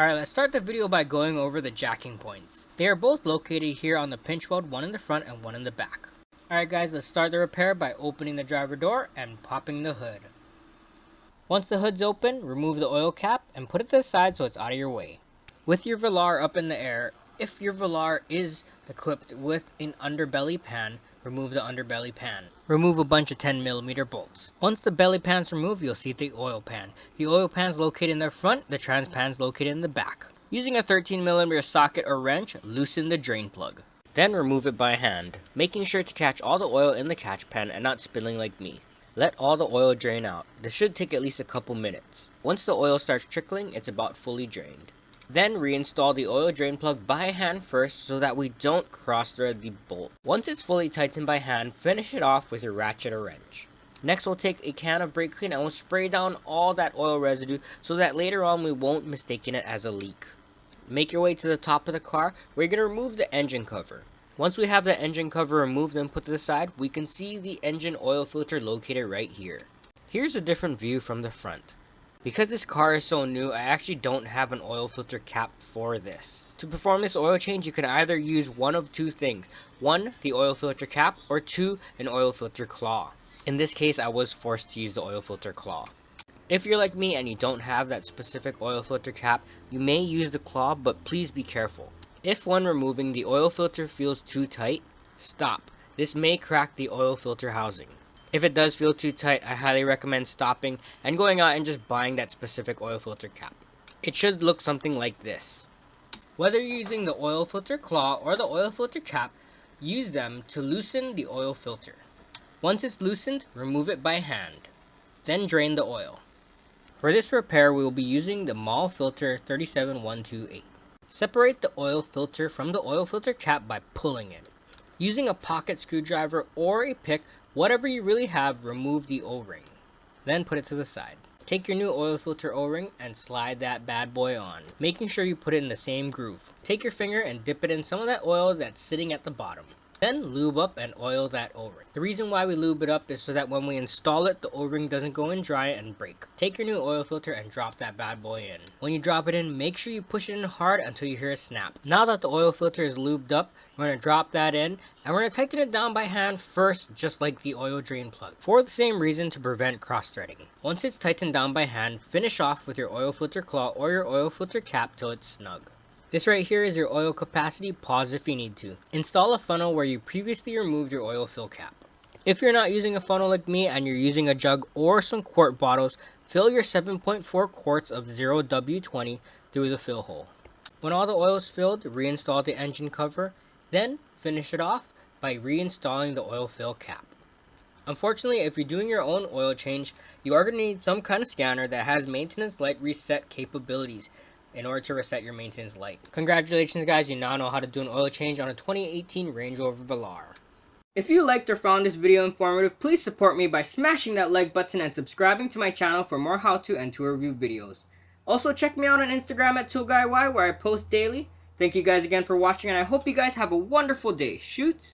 Alright, let's start the video by going over the jacking points. They are both located here on the pinch weld, one in the front and one in the back. Alright guys, let's start the repair by opening the driver door and popping the hood. Once the hood's open, remove the oil cap and put it to the side so it's out of your way. With your Velar up in the air, if your Velar is equipped with an underbelly pan, remove the underbelly pan. Remove a bunch of 10mm bolts. Once the belly pan's removed, you'll see the oil pan. The oil pan's located in the front, the trans pan's located in the back. Using a 13mm socket or wrench, loosen the drain plug. Then remove it by hand, making sure to catch all the oil in the catch pan and not spilling like me. Let all the oil drain out. This should take at least a couple minutes. Once the oil starts trickling, it's about fully drained. Then reinstall the oil drain plug by hand first so that we don't cross thread the bolt. Once it's fully tightened by hand, finish it off with your ratchet or wrench. Next we'll take a can of brake clean and we'll spray down all that oil residue so that later on we won't mistake it as a leak. Make your way to the top of the car where you're going to remove the engine cover. Once we have the engine cover removed and put to the side, we can see the engine oil filter located right here. Here's a different view from the front. Because this car is so new, I actually don't have an oil filter cap for this. To perform this oil change, you can either use one of two things. 1, the oil filter cap, or 2, an oil filter claw. In this case, I was forced to use the oil filter claw. If you're like me and you don't have that specific oil filter cap, you may use the claw, but please be careful. If when removing the oil filter feels too tight, stop. This may crack the oil filter housing. If it does feel too tight, I highly recommend stopping and going out and just buying that specific oil filter cap. It should look something like this. Whether you're using the oil filter claw or the oil filter cap, use them to loosen the oil filter. Once it's loosened, remove it by hand. Then drain the oil. For this repair, we will be using the Mall Filter 37128. Separate the oil filter from the oil filter cap by pulling it. Using a pocket screwdriver or a pick, whatever you really have, remove the O-ring. Then put it to the side. Take your new oil filter O-ring and slide that bad boy on, making sure you put it in the same groove. Take your finger and dip it in some of that oil that's sitting at the bottom. Then lube up and oil that O-ring. The reason why we lube it up is so that when we install it, the O-ring doesn't go in dry and break. Take your new oil filter and drop that bad boy in. When you drop it in, make sure you push it in hard until you hear a snap. Now that the oil filter is lubed up, we're going to drop that in and we're going to tighten it down by hand first, just like the oil drain plug, for the same reason, to prevent cross-threading. Once it's tightened down by hand, finish off with your oil filter claw or your oil filter cap till it's snug. This right here is your oil capacity. Pause if you need to. Install a funnel where you previously removed your oil fill cap. If you're not using a funnel like me and you're using a jug or some quart bottles, fill your 7.4 quarts of 0W20 through the fill hole. When all the oil is filled, reinstall the engine cover, then finish it off by reinstalling the oil fill cap. Unfortunately, if you're doing your own oil change, you are going to need some kind of scanner that has maintenance light reset capabilities in order to reset your maintenance light. Congratulations guys, you now know how to do an oil change on a 2018 Land Rover Velar. If you liked or found this video informative, please support me by smashing that like button and subscribing to my channel for more how-to and tool review videos. Also check me out on Instagram at ToolGuyY where I post daily. Thank you guys again for watching and I hope you guys have a wonderful day. Shoots!